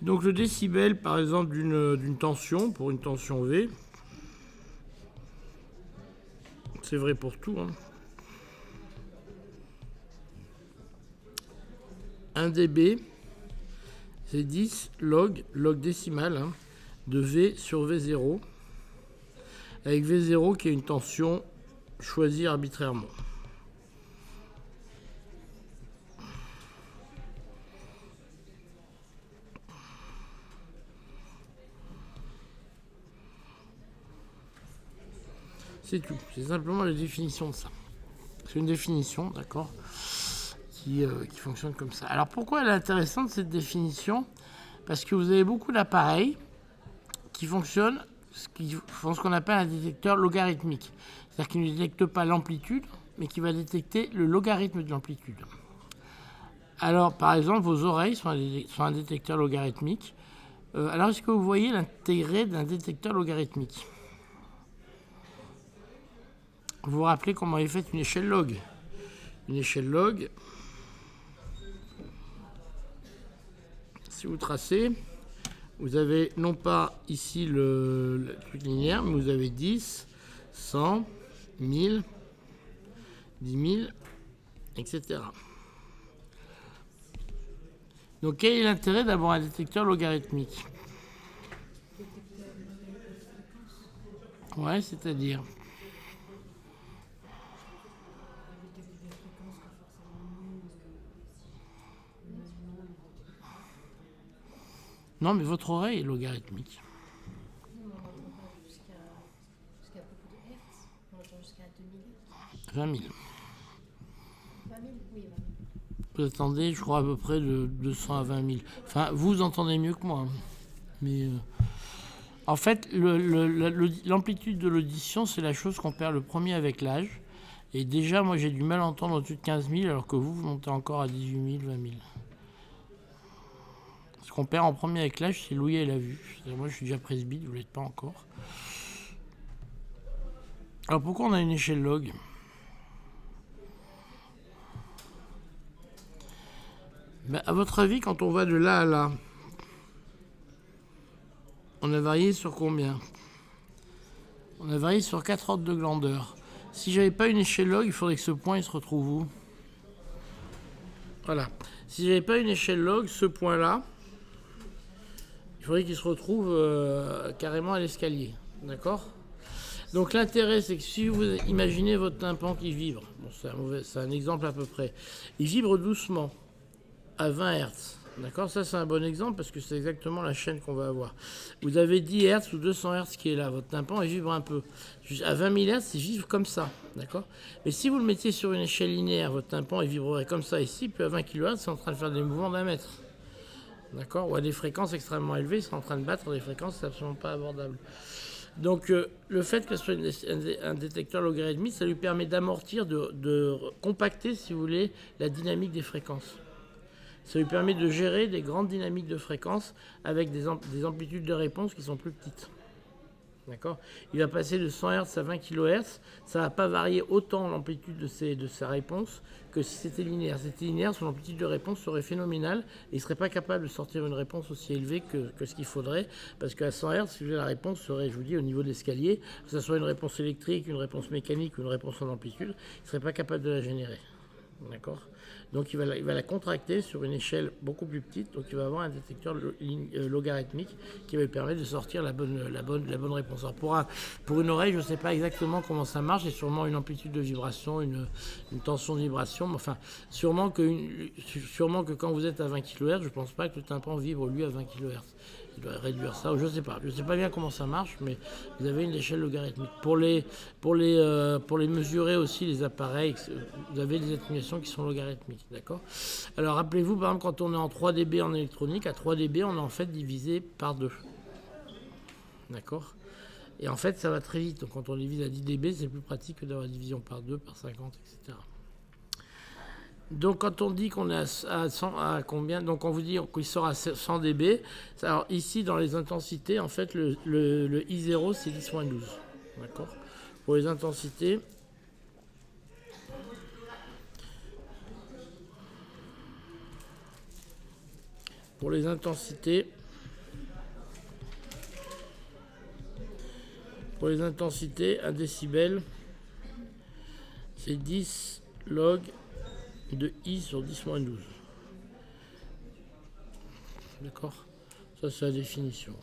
Donc le décibel, par exemple, d'une tension, pour une tension V, c'est vrai pour tout, hein. 1 dB, c'est 10 log décimal, hein, de V sur V0, avec V0 qui est une tension choisie arbitrairement. C'est tout, c'est simplement la définition de ça. C'est une définition, d'accord, qui fonctionne comme ça. Alors pourquoi elle est intéressante cette définition? Parce que vous avez beaucoup d'appareils qui fonctionnent, qui font ce qu'on appelle un détecteur logarithmique. C'est-à-dire qu'il ne détecte pas l'amplitude, mais qui va détecter le logarithme de l'amplitude. Alors, par exemple, vos oreilles sont un détecteur logarithmique. Alors, est-ce que vous voyez l'intérêt d'un détecteur logarithmique? Vous vous rappelez comment est faite une échelle log? Une échelle log, si vous tracez, vous avez non pas ici le truc linéaire, mais vous avez 10, 100, 1000, 10 000, etc. Donc quel est l'intérêt d'avoir un détecteur logarithmique? Ouais, c'est-à-dire... Non, mais votre oreille est logarithmique. On n'entend pas jusqu'à beaucoup de hertz. On entend jusqu'à 2000. 20 000. 20 000, oui, 20 000. Vous attendez, je crois, à peu près de 200 à 20 000. Enfin, vous entendez mieux que moi. Mais en fait, l'amplitude de l'audition, c'est la chose qu'on perd le premier avec l'âge. Et déjà, moi, j'ai du mal à entendre au-dessus de 15 000, alors que vous montez encore à 18 000, 20 000. Ce qu'on perd en premier avec l'âge, c'est l'ouïe et la vue. Moi, je suis déjà presbyte, vous ne l'êtes pas encore. Alors, pourquoi on a une échelle log? Ben, à votre avis, quand on va de là à là, on a varié sur combien? On a varié sur 4 ordres de grandeur. Si j'avais pas une échelle log, il faudrait que ce point il se retrouve où? Voilà. Si j'avais pas une échelle log, ce point-là, il faudrait qu'il se retrouve carrément à l'escalier. D'accord? Donc l'intérêt, c'est que si vous imaginez votre tympan qui vibre, bon, c'est un exemple à peu près, il vibre doucement, à 20 Hz. D'accord? Ça, c'est un bon exemple parce que c'est exactement la chaîne qu'on va avoir. Vous avez 10 Hz ou 200 Hz qui est là. Votre tympan, il vibre un peu. À 20 000 Hz, il vibre comme ça. D'accord? Mais si vous le mettiez sur une échelle linéaire, votre tympan, il vibrerait comme ça ici. Puis à 20 kHz, c'est en train de faire des mouvements d'1 mètre. D'accord? Ou à des fréquences extrêmement élevées, c'est en train de battre des fréquences, c'est absolument pas abordable. Donc le fait que ce soit un détecteur logarithmique, ça lui permet d'amortir, de compacter, si vous voulez, la dynamique des fréquences. Ça lui permet de gérer des grandes dynamiques de fréquences avec des amplitudes de réponse qui sont plus petites. D'accord? Il va passer de 100 Hz à 20 kHz. Ça ne va pas varier autant l'amplitude de sa réponse que si c'était linéaire. Si c'était linéaire, son amplitude de réponse serait phénoménale et il ne serait pas capable de sortir une réponse aussi élevée que ce qu'il faudrait. Parce qu'à 100 Hz, la réponse serait, je vous dis, au niveau de l'escalier, que ce soit une réponse électrique, une réponse mécanique ou une réponse en amplitude, il ne serait pas capable de la générer. D'accord? Donc il va la contracter sur une échelle beaucoup plus petite. Donc il va avoir un détecteur logarithmique qui va lui permettre de sortir la bonne réponse. Alors pour une oreille, je ne sais pas exactement comment ça marche. Il y a sûrement une amplitude de vibration, une tension de vibration. Mais enfin, sûrement que quand vous êtes à 20 kHz, je ne pense pas que le tympan vibre lui à 20 kHz. Il doit réduire ça, ou je ne sais pas. Je ne sais pas bien comment ça marche, mais vous avez une échelle logarithmique. Pour les mesurer aussi, les appareils, vous avez des atténuations qui sont logarithmiques. D'accord? Alors rappelez-vous, par exemple, quand on est en 3 dB en électronique, à 3 dB, on est en fait divisé par 2. D'accord? Et en fait, ça va très vite. Donc quand on divise à 10 dB, c'est plus pratique que d'avoir division par 2, par 50, etc. Donc quand on dit qu'on est à 100, à combien? Donc on vous dit qu'il sort à 100 dB. Alors ici, dans les intensités, en fait, le I0, c'est 10-12. D'accord? Pour les intensités... Pour les intensités, Pour les intensités, 1 décibel, c'est 10 log de I sur 10 moins 12. D'accord? Ça, c'est la définition.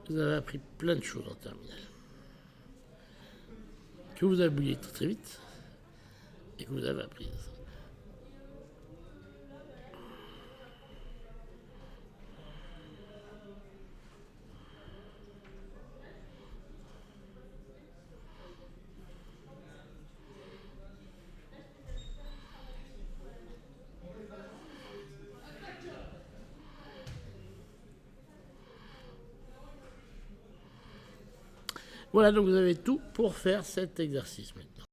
Vous avez appris plein de choses en terminale. Que vous avez oublié très, très vite et que vous avez appris. Voilà, donc vous avez tout pour faire cet exercice maintenant.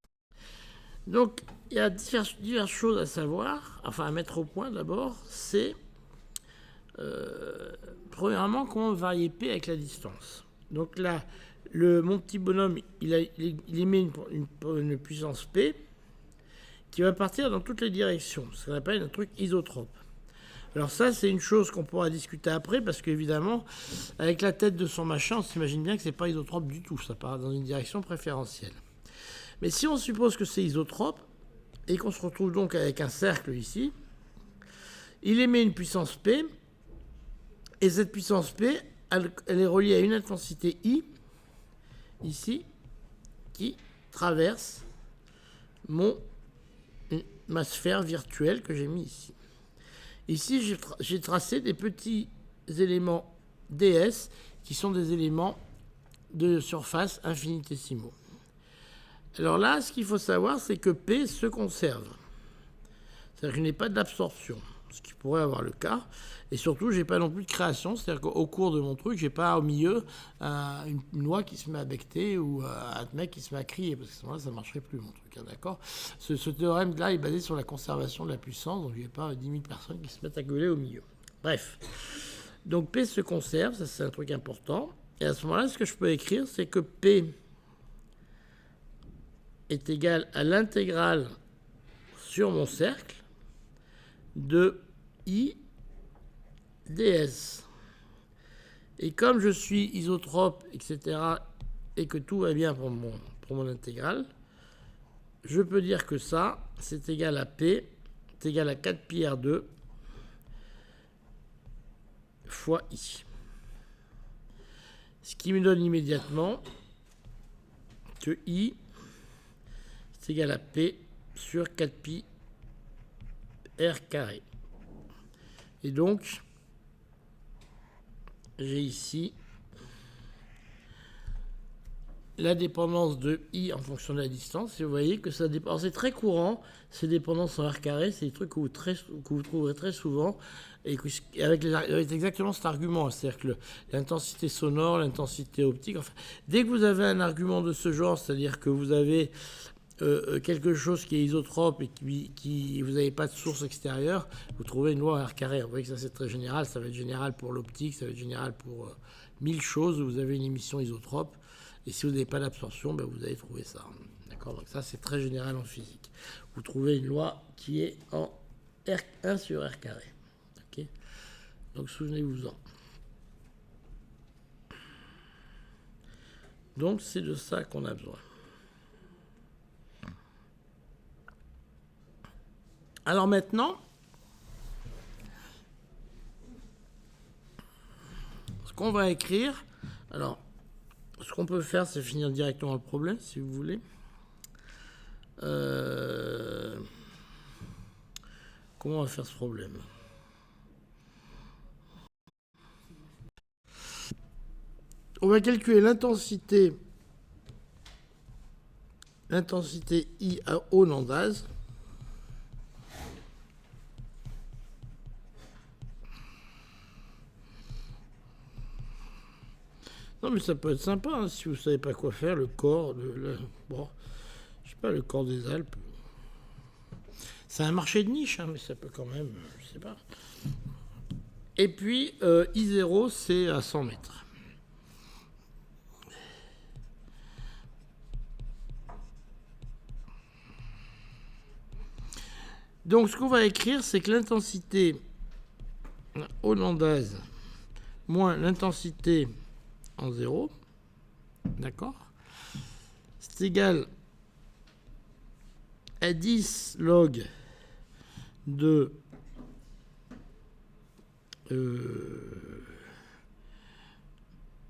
Donc, il y a diverses choses à savoir, enfin à mettre au point d'abord, c'est premièrement comment varier P avec la distance. Donc là, mon petit bonhomme, il émet une puissance P qui va partir dans toutes les directions, ce qu'on appelle un truc isotrope. Alors ça, c'est une chose qu'on pourra discuter après, parce qu'évidemment, avec la tête de son machin, on s'imagine bien que c'est pas isotrope du tout, ça part dans une direction préférentielle. Mais si on suppose que c'est isotrope, et qu'on se retrouve donc avec un cercle ici, il émet une puissance P, et cette puissance P, elle est reliée à une intensité I, ici, qui traverse ma sphère virtuelle que j'ai mis ici. Ici, j'ai tracé des petits éléments ds qui sont des éléments de surface infinitésimaux. Alors là, ce qu'il faut savoir, c'est que P se conserve. C'est-à-dire que je n'ai pas d'absorption, ce qui pourrait avoir le cas. Et surtout, je n'ai pas non plus de création. C'est-à-dire qu'au cours de mon truc, je n'ai pas au milieu une oie qui se met à becter ou un mec qui se met à crier. Parce que à ce moment-là, ça ne marcherait plus, mon truc. Hein, d'accord ? Ce théorème-là est basé sur la conservation de la puissance. Donc, il n'y a pas 10 000 personnes qui se mettent à gueuler au milieu. Bref. Donc, P se conserve. Ça, c'est un truc important. Et à ce moment-là, ce que je peux écrire, c'est que P est égal à l'intégrale sur mon cercle de I ds. Et comme je suis isotrope, etc., et que tout va bien pour mon intégrale, je peux dire que ça, c'est égal à P, c'est égal à 4 pi R2 fois I. Ce qui me donne immédiatement que I, c'est égal à P sur 4 pi R carré. Et donc, j'ai ici la dépendance de I en fonction de la distance. Et vous voyez que ça dépend. C'est très courant, ces dépendances en R carré. C'est des trucs que vous trouverez très souvent. Et avec exactement cet argument. C'est-à-dire que l'intensité sonore, l'intensité optique. Enfin, dès que vous avez un argument de ce genre, c'est-à-dire que vous avez quelque chose qui est isotrope et qui vous n'avez pas de source extérieure, vous trouvez une loi R carré. Vous voyez que ça c'est très général, ça va être général pour l'optique, ça va être général pour 1000 choses, vous avez une émission isotrope, et si vous n'avez pas d'absorption, ben vous allez trouver ça. D'accord ? Donc ça c'est très général en physique. Vous trouvez une loi qui est en R1 sur R carré. Okay ? Donc souvenez-vous-en. Donc c'est de ça qu'on a besoin. Alors maintenant, ce qu'on va écrire, alors ce qu'on peut faire, c'est finir directement le problème, si vous voulez. Comment on va faire ce problème ? On va calculer l'intensité I à haut Landaz. Non, mais ça peut être sympa, hein, si vous ne savez pas quoi faire, le corps, bon, je sais pas, le corps des Alpes. C'est un marché de niche, hein, mais ça peut quand même, je sais pas. Et puis, I0, c'est à 100 mètres. Donc, ce qu'on va écrire, c'est que l'intensité hollandaise moins l'intensité en 0, d'accord, c'est égal à 10 log de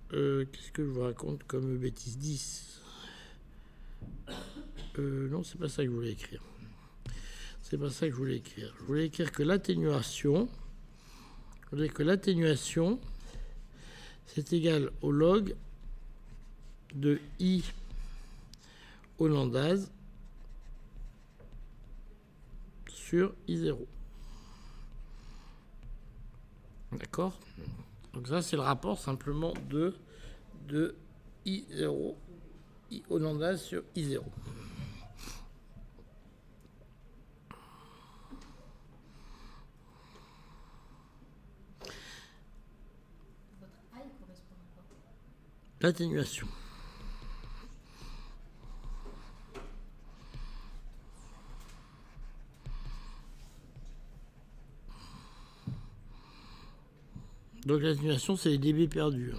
qu'est-ce que je vous raconte comme bêtise? 10. Non, c'est pas ça que je voulais écrire. C'est pas ça que je voulais écrire. Je voulais écrire que l'atténuation, c'est égal au log de I hollandaise sur I0. D'accord? Donc ça, c'est le rapport simplement de I0, I hollandaise sur I0. Votre I correspond à quoi? L'atténuation. Donc l'atténuation, c'est les dB perdus.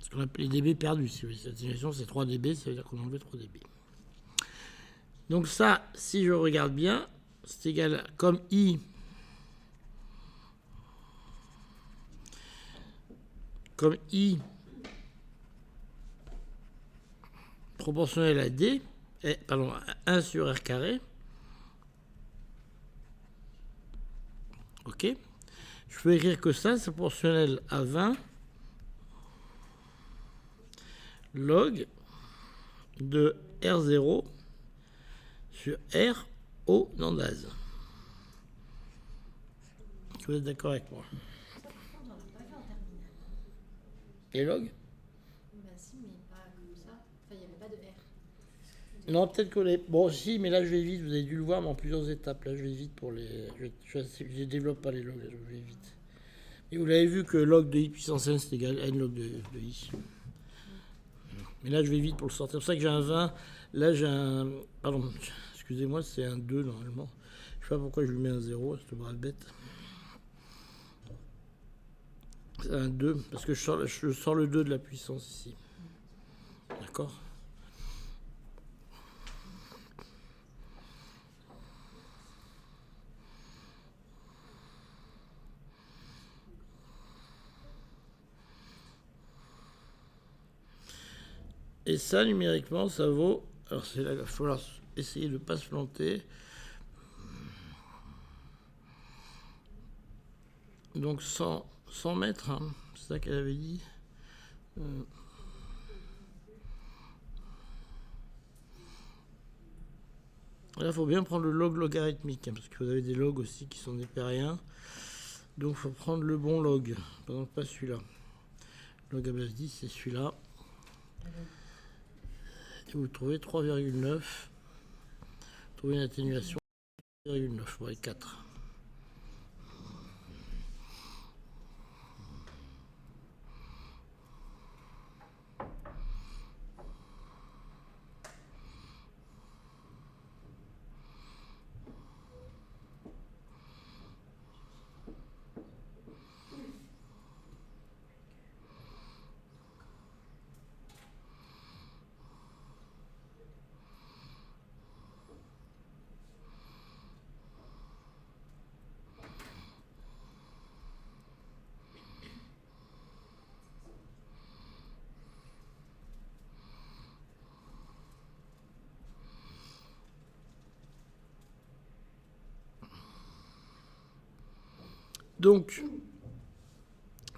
Ce qu'on appelle les dB perdus. Si l'atténuation, c'est 3 dB, ça veut dire qu'on a enlevé 3 dB. Donc ça, si je regarde bien, c'est égal à, comme I proportionnel à D, pardon, à 1 sur R carré. Ok. Je peux écrire que ça, c'est proportionnel à 20 log de R0 sur R hollandaise. Vous êtes d'accord avec moi? Ça, par contre, on l'a pas fait en terminale. Et log? Bah si, mais pas comme ça. Enfin, il n'y avait pas de R. Non, peut-être que les... Bon, si, mais là, je vais vite. Vous avez dû le voir, mais en plusieurs étapes. Là, je vais vite pour les... Je développe pas les logs, là, je vais vite. Et vous l'avez vu que log de I puissance n, c'est égal à n log de I. Mais là, je vais vite pour le sortir. C'est pour ça que j'ai un 20. Là, j'ai un... Pardon, excusez-moi, c'est un 2, normalement. Je sais pas pourquoi je lui mets un 0, cette bras bête. C'est un 2, parce que je sors le 2 de la puissance ici. D'accord? Et ça, numériquement, ça vaut... Alors, c'est là qu'il va falloir essayer de ne pas se planter. Donc, 100 mètres, hein, c'est ça qu'elle avait dit. Là, il faut bien prendre le log logarithmique, hein, parce que vous avez des logs aussi qui sont des périens. Donc, il faut prendre le bon log. Par exemple, pas celui-là. Log à base 10, c'est celui-là. Et vous trouvez 3,9. Vous trouvez une atténuation de 3,9, vous voyez 4.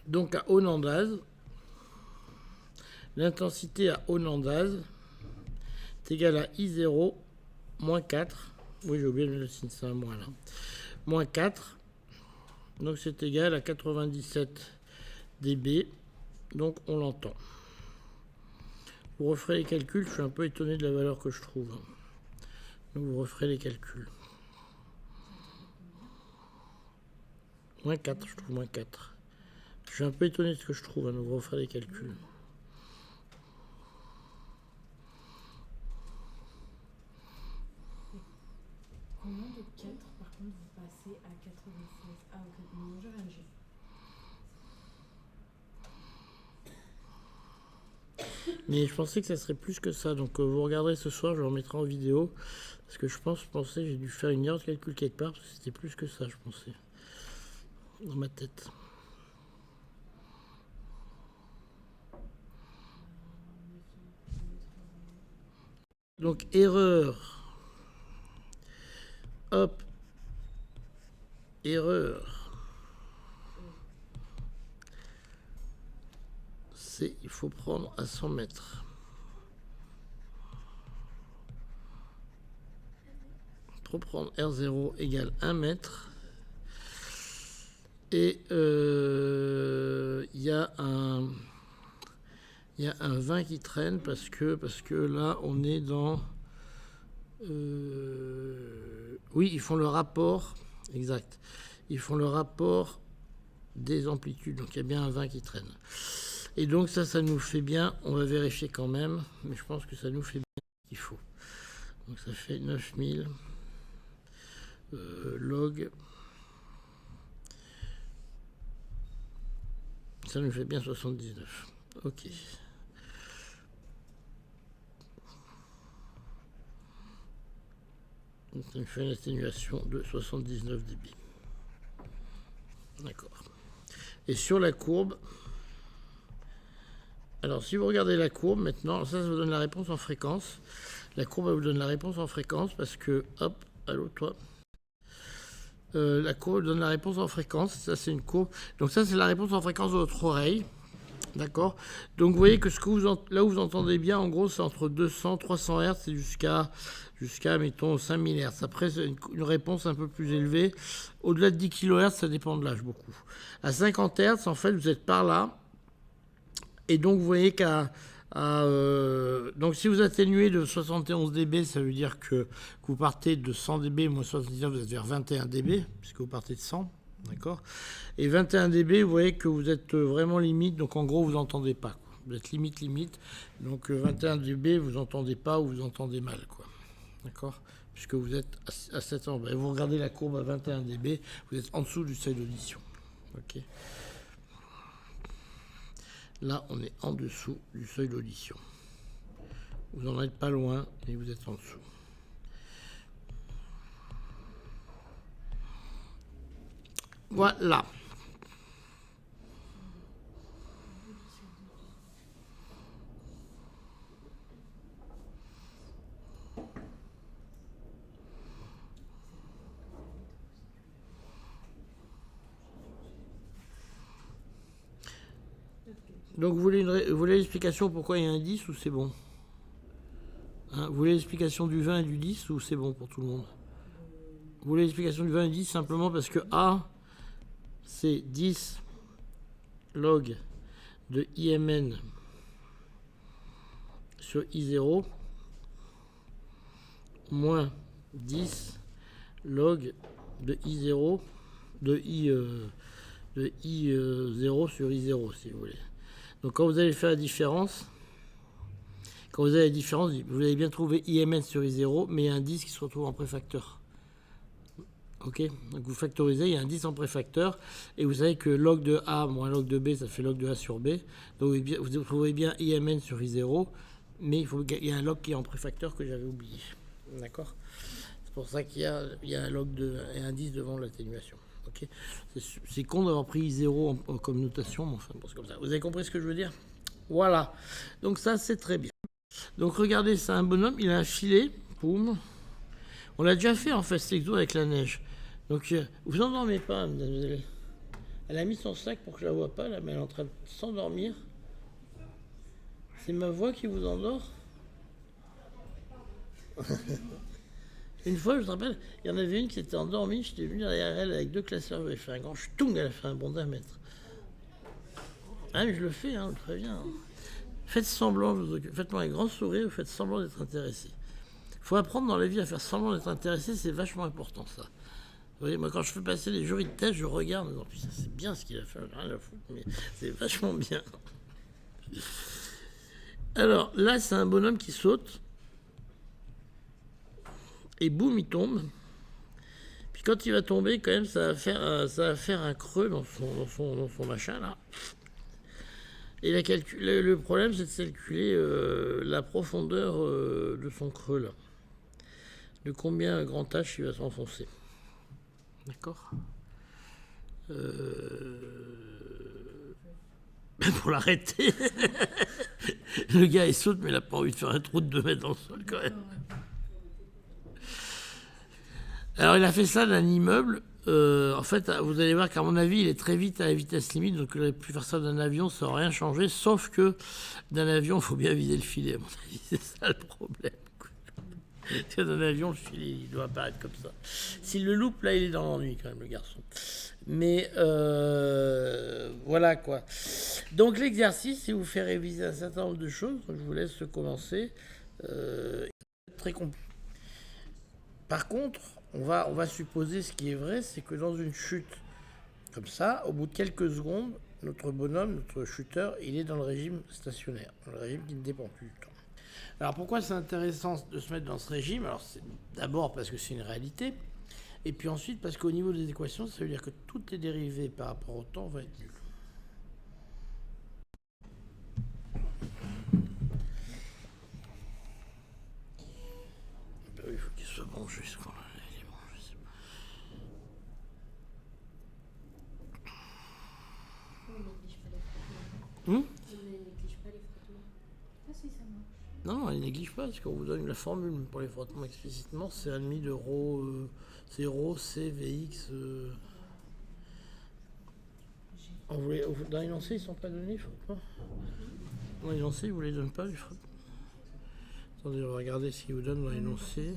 Donc à hollandaise, l'intensité à hollandaise est égale à I0 moins 4. Oui, j'ai oublié de le signer ça, moins là. Moins 4. Donc c'est égal à 97 dB. Donc on l'entend. Vous referez les calculs. Je suis un peu étonné de la valeur que je trouve. Donc vous referez les calculs. Moins 4, je trouve moins 4. Je suis un peu étonné de ce que je trouve. Donc vous referez les calculs. combien de 4 par contre vous passez à 96? Ah ok, non, j'ai rien dit. Mais je pensais que ça serait plus que ça. Donc vous regarderez ce soir, je le remettrai en vidéo. Parce que je pensais, j'ai dû faire une erreur de calcul quelque part, parce que c'était plus que ça, je pensais. Dans ma tête. Donc erreur. Hop. Erreur. Il faut prendre à 100 mètres. Pour prendre R0 égale 1 mètre. Et il y a un 20 qui traîne parce que là, on est dans... oui, ils font le rapport. Exact. Ils font le rapport des amplitudes. Donc, il y a bien un 20 qui traîne. Et donc, ça nous fait bien. On va vérifier quand même. Mais je pense que ça nous fait bien ce qu'il faut. Donc, ça fait 9000 log. Ça nous fait bien 79. Ok. Ça nous fait une atténuation de 79 dB. D'accord. Et sur la courbe, alors si vous regardez la courbe maintenant, ça vous donne la réponse en fréquence. La courbe vous donne la réponse en fréquence parce que, hop, allô toi. La courbe donne la réponse en fréquence. Ça c'est une courbe. Donc ça c'est la réponse en fréquence de votre oreille. D'accord. Donc vous voyez que là où vous entendez bien, en gros, c'est entre 200, 300 Hz et jusqu'à mettons 5000 Hz. Après, c'est une réponse un peu plus élevée. Au-delà de 10 kHz, ça dépend de l'âge beaucoup. À 50 Hz, en fait, vous êtes par là. Et donc, vous voyez donc si vous atténuez de 71 dB, ça veut dire que vous partez de 100 dB, moins 79, vous êtes vers 21 dB, puisque vous partez de 100. D'accord. Et 21 dB, vous voyez que vous êtes vraiment limite, donc en gros, vous n'entendez pas, quoi. Vous êtes limite. Donc 21 dB, vous n'entendez pas ou vous entendez mal, quoi. D'accord. Puisque vous êtes à 700. Et vous regardez la courbe à 21 dB, vous êtes en dessous du seuil d'audition. Ok. Là, on est en dessous du seuil d'audition. Vous n'en êtes pas loin, mais vous êtes en dessous. Voilà. Donc vous voulez l'explication pourquoi il y a un 10 ou c'est bon, hein? Vous voulez l'explication du 20 et du 10 ou c'est bon pour tout le monde? Vous voulez l'explication du 20 et du 10 simplement parce que A, c'est 10 log de IMN sur I0 moins 10 log de I0 de I0 sur I0 si vous voulez. Donc quand vous allez faire la différence, vous allez bien trouver IMN sur I0, mais il y a un 10 qui se retrouve en préfacteur. Ok, donc vous factorisez, il y a un 10 en préfacteur, et vous savez que log de A moins log de B, ça fait log de A sur B. Donc vous trouvez bien IMN sur I0, mais il y a un log qui est en préfacteur que j'avais oublié. D'accord. C'est pour ça qu'il y a un log et un 10 devant l'atténuation. Okay. C'est con d'avoir pris I0 comme notation, mais enfin, c'est comme ça. Vous avez compris ce que je veux dire? Voilà. Donc ça, c'est très bien. Donc regardez, c'est un bonhomme, il a un filet. Boum. On l'a déjà fait en fait, cet exo avec la neige. Donc vous endormez pas, mademoiselle. Elle a mis son sac pour que je la vois pas là, mais elle est en train de s'endormir. C'est ma voix qui vous endort? Une fois, je te rappelle, il y en avait une qui s'était endormie, j'étais venu derrière elle avec 2 classeurs, j'avais fait un grand ch'toung, elle a fait un bond d'1 mètre. Ah mais je le fais, hein, je le préviens. Faites semblant, faites-moi un grand sourire, vous faites semblant d'être intéressé. Il faut apprendre dans la vie à faire semblant d'être intéressé, c'est vachement important ça. Vous voyez, moi quand je fais passer les jurys de test, je regarde, en plus c'est bien ce qu'il a fait, rien à foutre, mais c'est vachement bien. Alors là, c'est un bonhomme qui saute, et boum, il tombe. quand il va tomber, quand même, ça va faire un creux dans son machin, là. Et le problème, c'est de calculer la profondeur de son creux, là. De combien un grand H il va s'enfoncer. D'accord. Pour l'arrêter. Le gars, il saute, mais il n'a pas envie de faire un trou de 2 mètres dans le sol, quand même. Alors, il a fait ça d'un immeuble. En fait, vous allez voir qu'à mon avis, il est très vite à la vitesse limite. Donc, il aurait pu faire ça d'un avion, ça n'aurait rien changé. Sauf que d'un avion, il faut bien vider le filet, à mon avis. C'est ça le problème. Parce que d'un avion, le filet, il doit apparaître comme ça. S'il le loupe, là, il est dans l'ennui, quand même, le garçon. Mais voilà, quoi. Donc, l'exercice, il vous fait réviser un certain nombre de choses. Donc, je vous laisse commencer. Très compliqué. Par contre, on va supposer ce qui est vrai, c'est que dans une chute comme ça, au bout de quelques secondes, notre bonhomme, notre chuteur, il est dans le régime stationnaire, dans le régime qui ne dépend plus du temps. Alors pourquoi c'est intéressant de se mettre dans ce régime? Alors c'est d'abord parce que c'est une réalité, et puis ensuite parce qu'au niveau des équations, ça veut dire que toutes les dérivées par rapport au temps vont être nulles. Il faut qu'il soit branché ce qu'on a. On ne néglige pas les frottements. Ah si, ça marche. Non, il néglige pas, parce qu'on vous donne la formule pour les frottements explicitement, c'est 1,5 de rho, c'est rho C Vx. Dans l'énoncé, ils ne sont pas donnés, les frottements. Dans l'énoncé, ils ne vous les donnent pas, les frottements. Attendez, on va regarder ce qu'ils vous donnent dans l'énoncé.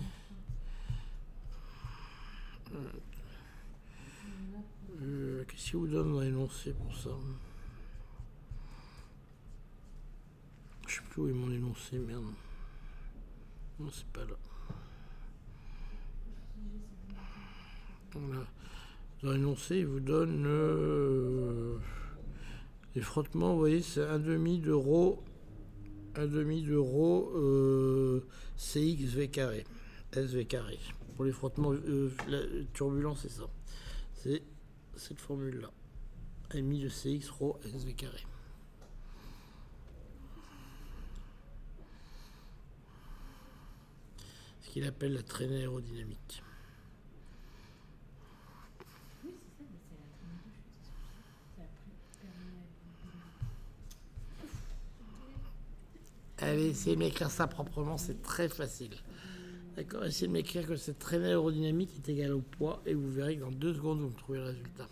Qu'est-ce qu'ils vous donnent dans l'énoncé pour ça? Je sais plus où est mon énoncé, merde. Non, c'est pas là. Voilà. Dans l'énoncé, il vous donne les frottements, vous voyez, c'est 1,5 de rho, 1,5 de rho CXV carré, SV carré. Pour les frottements turbulents, c'est ça. C'est cette formule-là. 1,5 de CX rho SV carré. Ce qu'il appelle la traînée aérodynamique. Allez, essayez de m'écrire ça proprement, c'est très facile. D'accord, essayez de m'écrire que cette traînée aérodynamique est égale au poids et vous verrez que dans 2 secondes, vous me trouvez le résultat.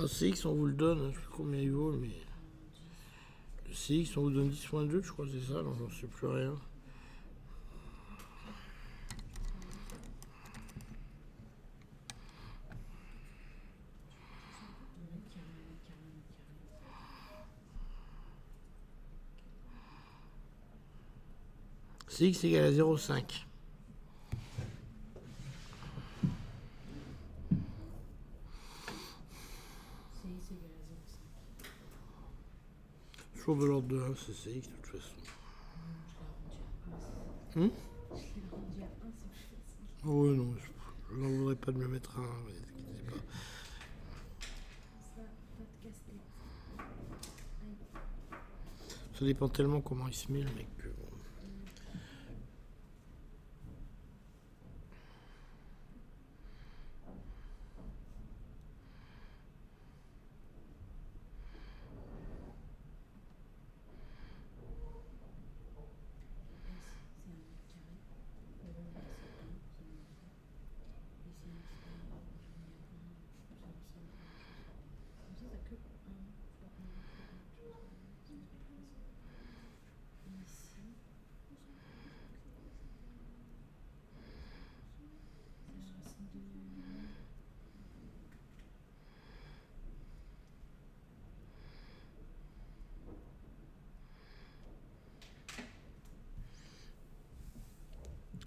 Le CX, on vous le donne, je ne sais plus combien il vaut, mais. Le CX, on vous donne 10,2, je crois, c'est ça, alors j'en sais plus rien. CX égale à 0,5. toujours de l'ordre de 1 CCX de toute façon. Je l'ai rendu à 1, c'est plus facile. Oui, non, je n'en voudrais pas de me mettre à 1, ne vous inquiétez pas. Ça, pas de casse-tête. Ça dépend tellement comment il se met le mec que bon.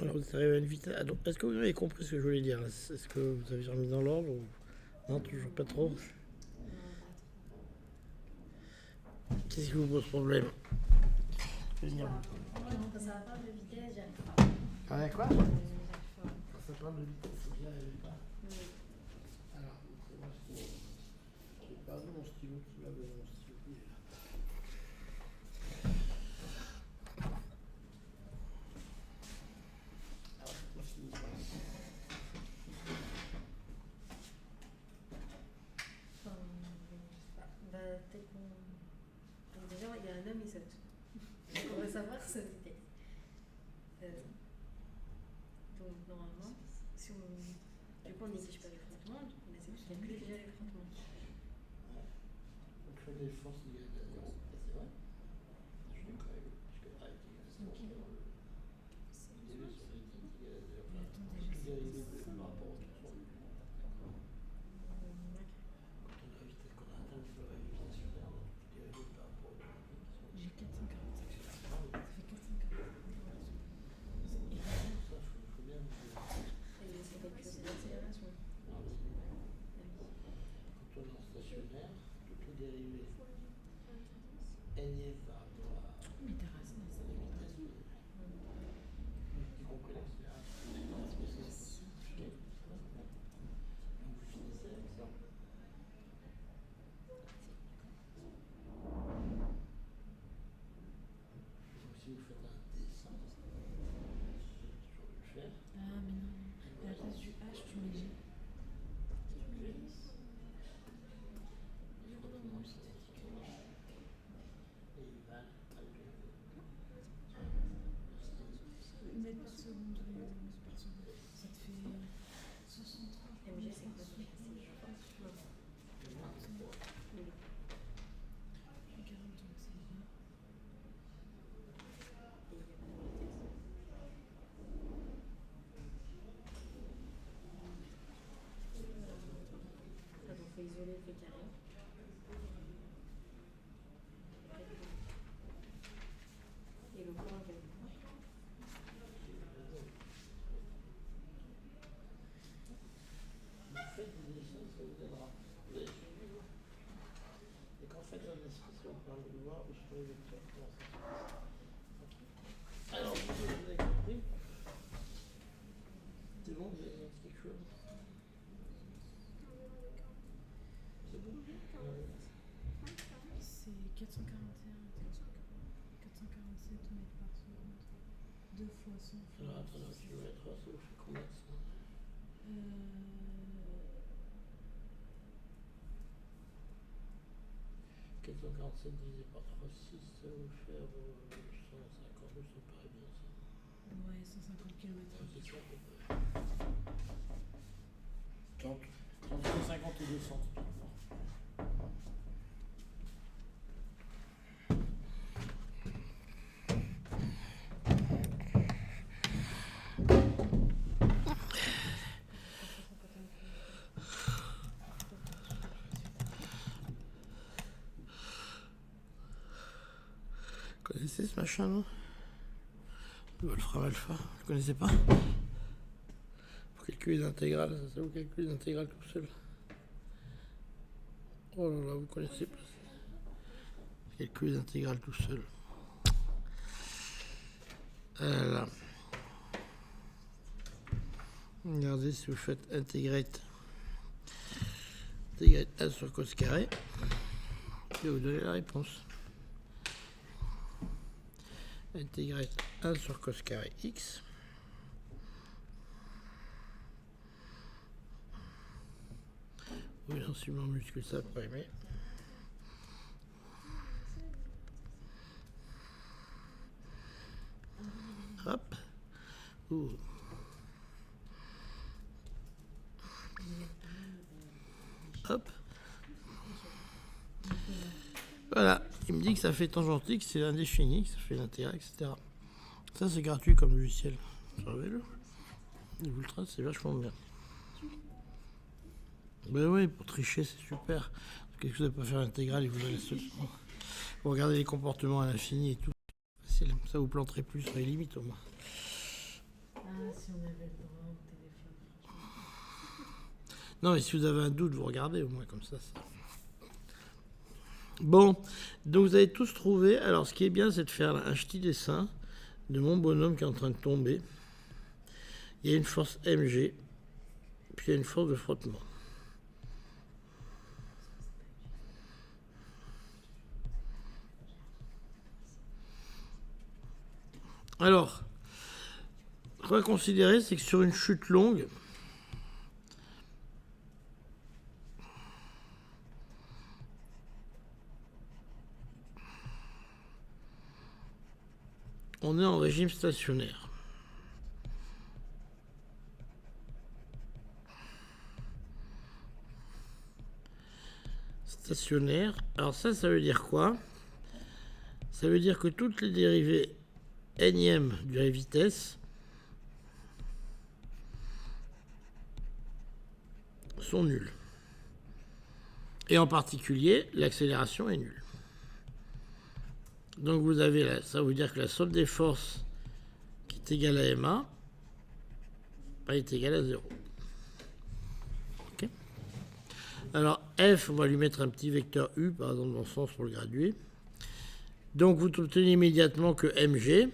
Alors vous arrivez à une vitesse. Ah, est-ce que vous avez compris ce que je voulais dire? Est-ce que vous avez remis dans l'ordre ou... Non, toujours pas trop. Qu'est-ce qui vous pose problème? Quand ça parle de vitesse, j'arrive pas. Ah, quoi? J'arrive pas. Quand ça parle de vitesse, j'y arrive pas. Alors, c'est moi ce qui... J'ai perdu mon stylo. Qui va donner mon stylo? Il est là. Alors, moi ce qui me passe. Enfin, je sais pas. Bah, peut-être qu'on... Donc déjà, il y a un homme, il saute. Donc on va savoir sa vitesse. Donc normalement, si on... Du coup, on n'exige pas les frottements, donc on essaie de calculer déjà les frottements. Donc, je fais des forces égales à 0. C'est vrai? Je suis d'accord avec vous. Je suis d'accord avec vous. Les dérivés sont égales à 0. Enfin, tout dérivé par rapport au transform. Quand on a la vitesse qu'on a atteint, on a la gravitationnaire, on a tout dérivé par rapport au dynamique. J'ai 445. Ça fait 445. Ça, faut bien vous dire. Et c'est calculer l'accélération. Quand on est en stationnaire, toutes les dérivées n par rapport à Mais t'as raison, la vitesse, y compris l'accélération. Donc vous finissez avec ça. Donc si vous faites un dessin, vous pouvez toujours le faire. Ah, mais non. À la place du H, tu mets G. Mètres par seconde, par seconde. Ça te fait 63. MG, c'est quoi? C'est 40, donc c'est bien. Ah, donc faut isoler le fait carré. Et le point avec. Faites des dessins, ça vous aidera. Vous avez suivi, vous? Et quand vous faites un dessin, ça vous permet de voir où sont les vecteurs, comment ça se passe. Alors, vous avez compris? C'est bon, vous avez dit quelque chose? C'est bon? C'est 441, 447 mètres par seconde. 2 fois 100 fois. Alors, attends, je vais mettre ça, vous faites combien de ça? 447 divisé par 3, 6, ça va vous faire 150, ça me paraît bien ça. Ouais, 150 km. C'est ça à peu près. 30, 150 et 200 typiquement. Vous connaissez ce machin, non? Le Wolfram Alpha, vous ne connaissez pas? Pour calculer l'intégrale, ça vous calcule l'intégrale tout seul. Oh là là, vous connaissez pas. calculer l'intégrale tout seul. Voilà. Regardez si vous faites intégrate 1 sur cos carré, je vais vous donner la réponse. Intégrate 1 sur cos carré x. Oui, l'enseignement muscule ça pour aimer. Hop. Ouh. Hop. Voilà. Il me dit que ça fait tangente x, c'est indéfini, que ça fait l'intégral, etc. Ça, c'est gratuit comme logiciel. Savez-le. Vous le trace, c'est vachement bien. Ben oui, pour tricher, c'est super. Qu'est-ce que vous n'avez pas faire l'intégrale et vous avez la solution. Vous regardez les comportements à l'infini et tout. Ça vous planterez plus sur les limites au moins. Ah, si on avait le droit au téléphone. Non, mais si vous avez un doute, vous regardez au moins comme ça. Bon, donc vous avez tous trouvé. Alors, ce qui est bien, c'est de faire un petit dessin de mon bonhomme qui est en train de tomber. Il y a une force mg, puis il y a une force de frottement. Alors, ce qu'on va considérer, c'est que sur une chute longue, on est en régime stationnaire. Stationnaire. Alors ça veut dire quoi? Ça veut dire que toutes les dérivées énième de la vitesse sont nulles. Et en particulier, l'accélération est nulle. Donc vous avez là, ça veut dire que la somme des forces qui est égale à MA est égale à 0. Okay. Alors F, on va lui mettre un petit vecteur U, par exemple, dans le sens pour le graduer. Donc vous obtenez immédiatement que mg,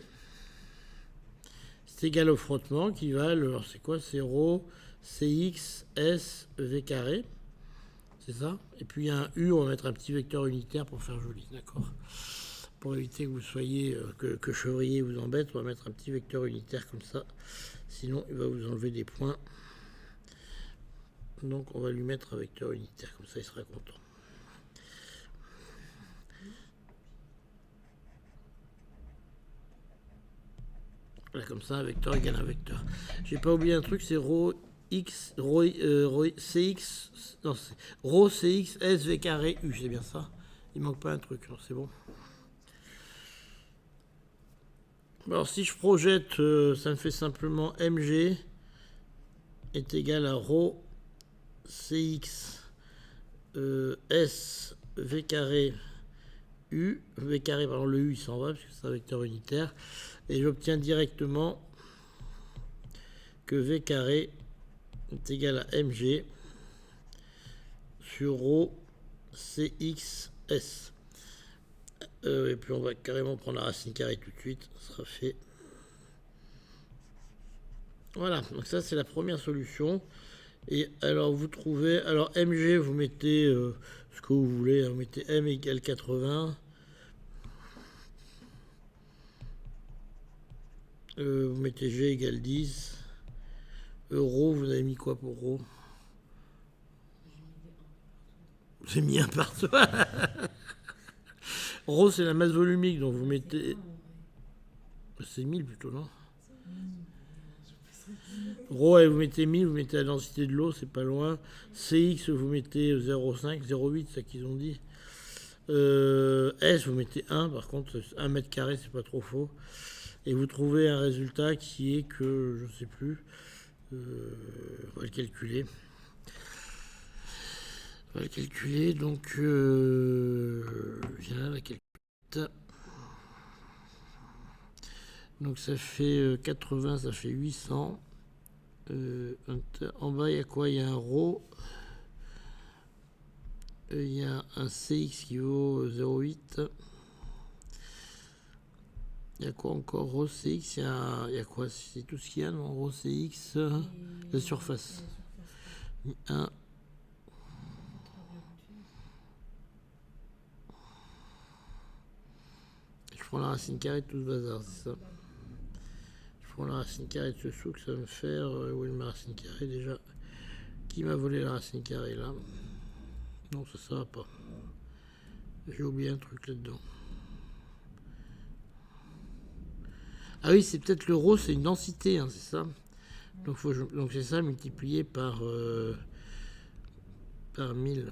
c'est égal au frottement qui va, alors c'est quoi? C'est ρ, cx, s, v carré. C'est ça? Et puis il y a un U, on va mettre un petit vecteur unitaire pour faire joli, d'accord? Pour éviter que vous soyez, que Chevrier vous embête, on va mettre un petit vecteur unitaire comme ça. Sinon, il va vous enlever des points. Donc on va lui mettre un vecteur unitaire, comme ça il sera content. Voilà, comme ça, un vecteur égale un vecteur. J'ai pas oublié un truc, c'est ρ x, cx, non, c'est ρ cx s v carré u, c'est bien ça. Il manque pas un truc, c'est bon. Alors si je projette, ça me fait simplement mg est égal à ρ cx s v carré u, v carré, pardon, le u il s'en va parce que c'est un vecteur unitaire, et j'obtiens directement que v carré est égal à mg sur ρ cx s. Et puis on va carrément prendre la racine carrée tout de suite, ça sera fait. Voilà, donc ça c'est la première solution. Et alors vous trouvez, alors mg vous mettez ce que vous voulez, vous mettez m égale 80. Vous mettez g égale 10. Rho, vous avez mis quoi pour rho? J'ai mis un partout. Rho, c'est la masse volumique, donc vous mettez... C'est 1000 plutôt, non? Rho, vous mettez 1000, vous mettez la densité de l'eau, c'est pas loin. Cx, vous mettez 0,5, 0,8, c'est ça qu'ils ont dit. S, vous mettez 1, par contre, 1 mètre carré, c'est pas trop faux. Et vous trouvez un résultat qui est que, je ne sais plus, on va le calculer. On va le calculer, donc, viens là, la calculette. Donc ça fait 80, ça fait 800. En bas, il y a quoi? Il y a un ρ. Il y a un cx qui vaut 0,8. Il y a quoi encore? Rho CX, il y a quoi? C'est tout ce qu'il y a dans Rho CX, la surface. 1. Je prends la racine carrée de tout ce bazar, c'est ça? Je prends la racine carrée de ce souk, ça va me faire... où est ma racine carrée déjà? Qui m'a volé la racine carrée là? Non, ça va pas. J'ai oublié un truc là-dedans. Ah oui, c'est peut-être l'euro, c'est une densité, hein, c'est ça. Donc, donc c'est ça multiplié par 1000.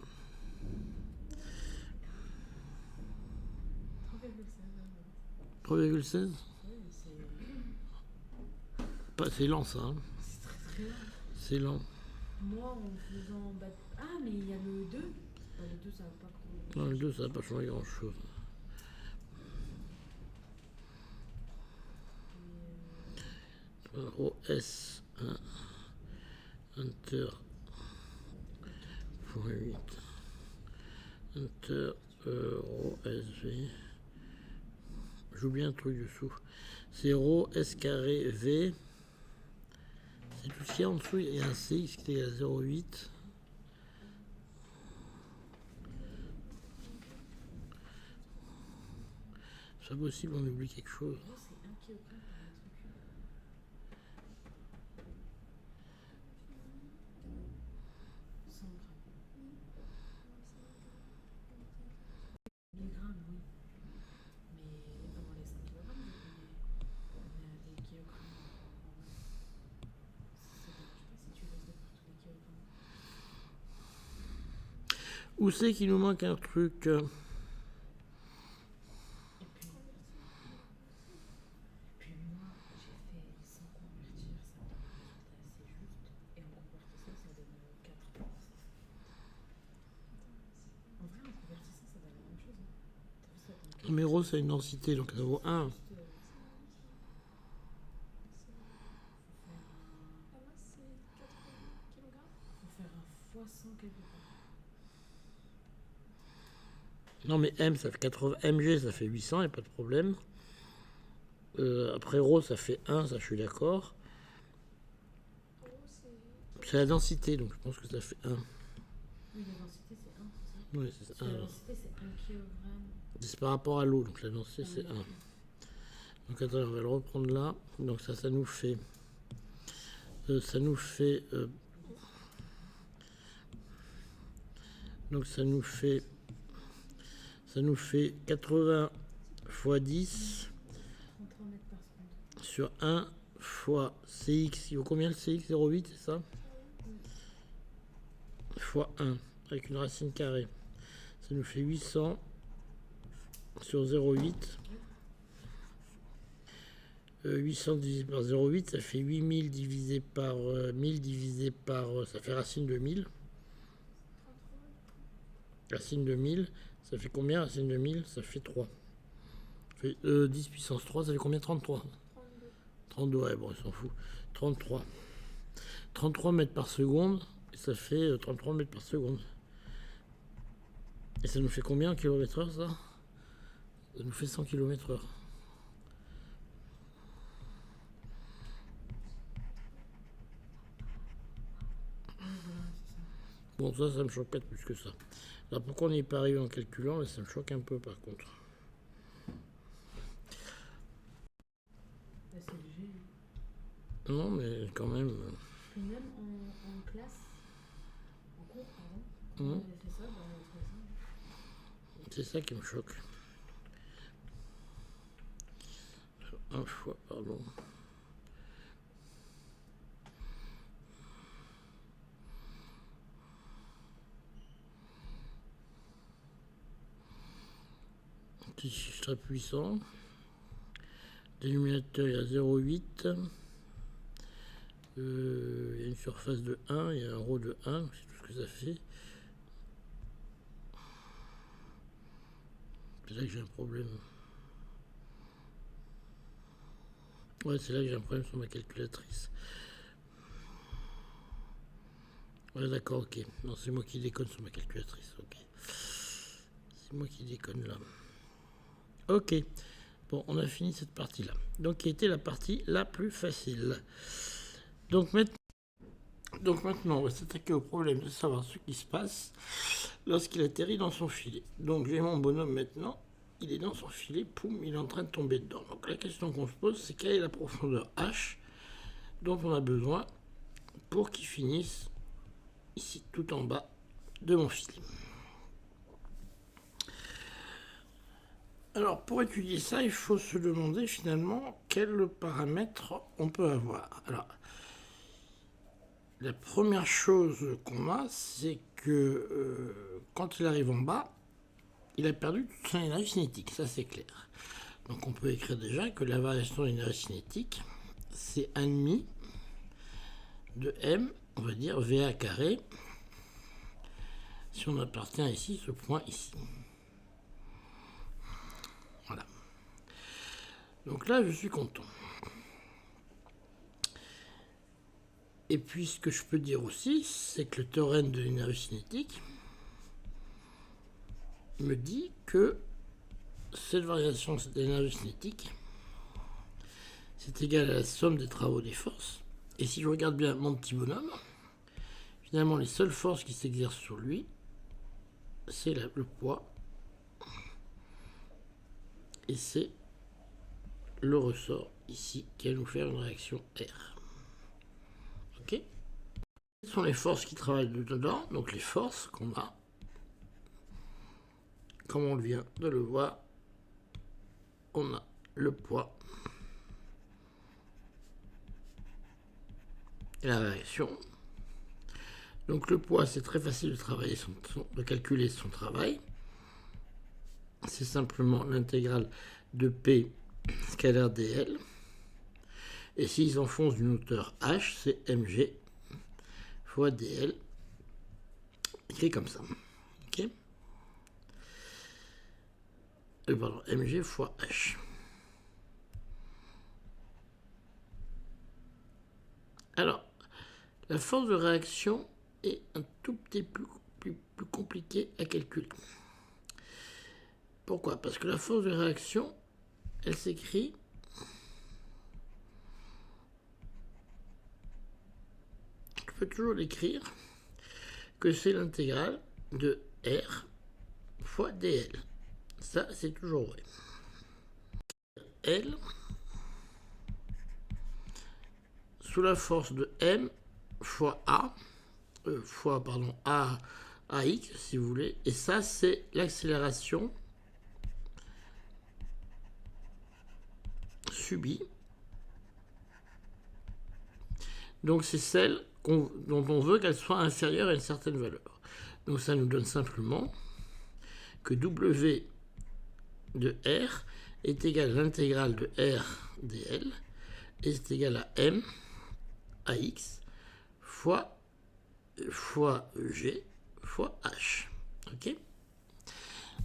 3,16. C'est lent ça. Hein. C'est très lent. C'est lent. Moi, en faisant... Ah, mais il y a le 2. Le 2, ça va pas... Non, le 2, ça va pas changer grand-chose. OS 1 Enter .8 Enter SV. J'oublie un truc dessous. C'est ρ S carré V. C'est tout ce qu'il y a en dessous. Il y a un CX qui est à 0,8. C'est pas possible, on oublie quelque chose. C'est 1 kg par mètre cube. 100 grammes. 1000 grammes, oui. Mais dans les 5 kg, on est à des kilogrammes. Ça ne dérange pas si tu laisses de partout les kilogrammes. Où c'est qu'il nous manque un truc? Puis moi, j'ai fait sans convertir, ça me donne un résultat assez juste. Et en convertissant, ça donne 4. En vrai, en convertissant, ça donne la même chose. T'as vu ça? Mais ρ, c'est une densité, donc ça vaut 1. Faut faire un fois 100 quelque part. Non, mais M, ça fait 80. MG, ça fait 800, il n'y a pas de problème. Après ρ, ça fait 1, ça je suis d'accord. C'est la densité, donc je pense que ça fait 1. Oui, la densité, c'est 1, c'est ça? Oui, c'est 1. La densité, c'est 1 kg. C'est par rapport à l'eau, donc la densité, c'est 1. Donc attends, on va le reprendre là. Donc ça nous fait... donc ça nous fait 80 fois 10 33 mètres par seconde. sur 1 fois CX. Il vaut combien le CX? 0,8, c'est ça? Fois 1, avec une racine carrée. Ça nous fait 800 sur 0,8. 800 divisé par 0,8, ça fait 8000 divisé par 1000 divisé par... ça fait racine de 1000. Racine de 1000, ça fait combien racine de 1000? Ça fait 3. Ça fait 10 puissance 3, ça fait combien? 33. 32, ouais, bon, il s'en fout. 33. 33 mètres par seconde, et ça fait 33 mètres par seconde. Et ça nous fait combien en km/h, ça? Ça nous fait 100 km/h. Bon, ça me choque pas plus que ça. Alors pourquoi on n'y est pas arrivé en calculant? Mais ça me choque un peu par contre. C'est léger. Non, mais quand même. Puis même en classe, en cours, pardon, quand on avait fait ça, on trouvait ça. C'est ça qui me choque. 1 fois, pardon. Petit chiffre très puissant. Dénominateur, il y a 0,8. Il y a une surface de 1, il y a un ρ de 1, c'est tout ce que ça fait. C'est là que j'ai un problème. Ouais, c'est là que j'ai un problème sur ma calculatrice. Ouais, d'accord, ok. Non, c'est moi qui déconne sur ma calculatrice, ok. C'est moi qui déconne là. Ok. Bon, on a fini cette partie-là. Donc, qui était la partie la plus facile. Donc maintenant, on va s'attaquer au problème de savoir ce qui se passe lorsqu'il atterrit dans son filet. Donc, j'ai mon bonhomme maintenant. Il est dans son filet, poum, il est en train de tomber dedans. Donc, la question qu'on se pose, c'est quelle est la profondeur H dont on a besoin pour qu'il finisse ici, tout en bas de mon filet. Alors, pour étudier ça, il faut se demander finalement quels paramètres on peut avoir. Alors, la première chose qu'on a, c'est que quand il arrive en bas, il a perdu toute son énergie cinétique, ça c'est clair. Donc on peut écrire déjà que la variation d'énergie cinétique, c'est 1,5 de M, on va dire VA carré, si on appartient ici, ce point ici. Voilà. Donc là, je suis content. Et puis, ce que je peux dire aussi, c'est que le théorème de l'énergie cinétique me dit que cette variation d'énergie cinétique, c'est égal à la somme des travaux des forces. Et si je regarde bien mon petit bonhomme, finalement, les seules forces qui s'exercent sur lui, c'est le poids et c'est le ressort ici qui va nous faire une réaction R. Ok ? Ce sont les forces qui travaillent dedans, donc les forces qu'on a, comme on vient de le voir, on a le poids et la réaction. Donc le poids, c'est très facile de travailler de calculer son travail. C'est simplement l'intégrale de P scalaire dl. Et s'ils s'enfoncent d'une hauteur h, c'est mg fois dl, écrit comme ça. Ok ? Pardon, mg fois h. Alors, la force de réaction est un tout petit peu plus compliquée à calculer. Pourquoi ? Parce que la force de réaction, elle s'écrit je peux toujours l'écrire que c'est l'intégrale de R fois dl. Ça, c'est toujours vrai. L sous la force de M fois A, AX, si vous voulez. Et ça, c'est l'accélération subie. Donc, c'est celle dont on veut qu'elle soit inférieure à une certaine valeur. Donc, ça nous donne simplement que W de R est égal à l'intégrale de R dl et c'est égal à M AX fois G fois H. Ok ?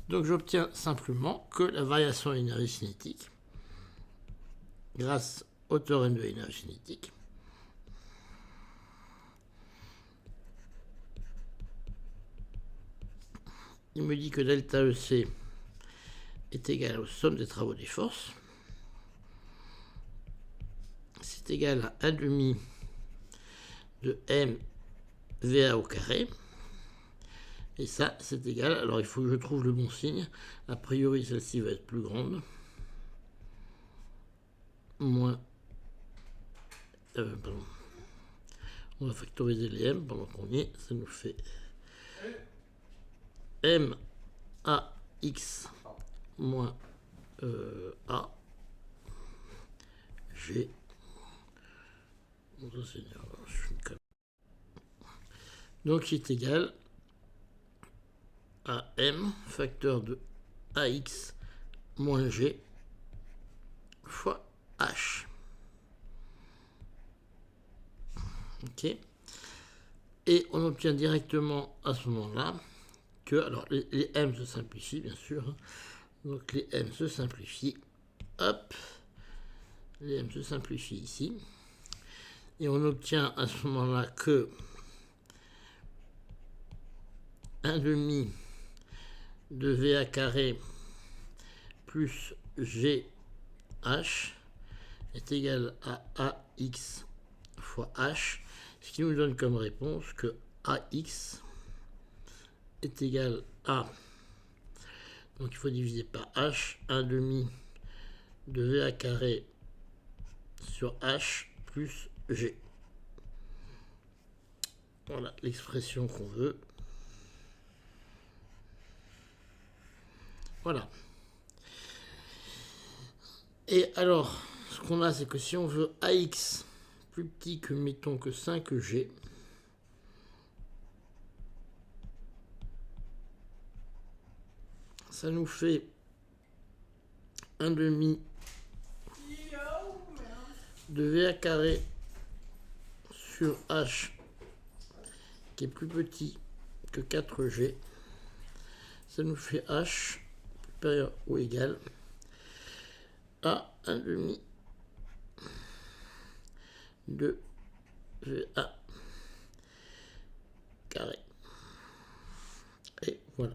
Donc j'obtiens simplement que la variation d'énergie cinétique, grâce au théorème de l'énergie cinétique, il me dit que delta EC est égal aux sommes des travaux des forces. C'est égal à 1,5 de M VA au carré. Et ça, c'est égal. Alors, il faut que je trouve le bon signe. A priori, celle-ci va être plus grande. Moins. Pardon. On va factoriser les M pendant qu'on y est. Ça nous fait M AX moins A G. Donc, c'est égal à M facteur de AX moins G fois H. Ok. Et on obtient directement à ce moment-là que, alors les M se simplifient bien sûr, donc les M se simplifient, hop, les M se simplifient ici, et on obtient à ce moment-là que 1,5 de VA carré plus G h est égal à ax fois h, ce qui nous donne comme réponse que ax est égal à, donc il faut diviser par h, 1 demi de va carré sur h plus g. Voilà l'expression qu'on veut. Voilà. Et alors, ce qu'on a, c'est que si on veut ax plus petit que, mettons, que 5g, ça nous fait 1 demi de va carré sur h qui est plus petit que 4g. Ça nous fait h supérieur ou égal à 1 demi de va carré. Et voilà.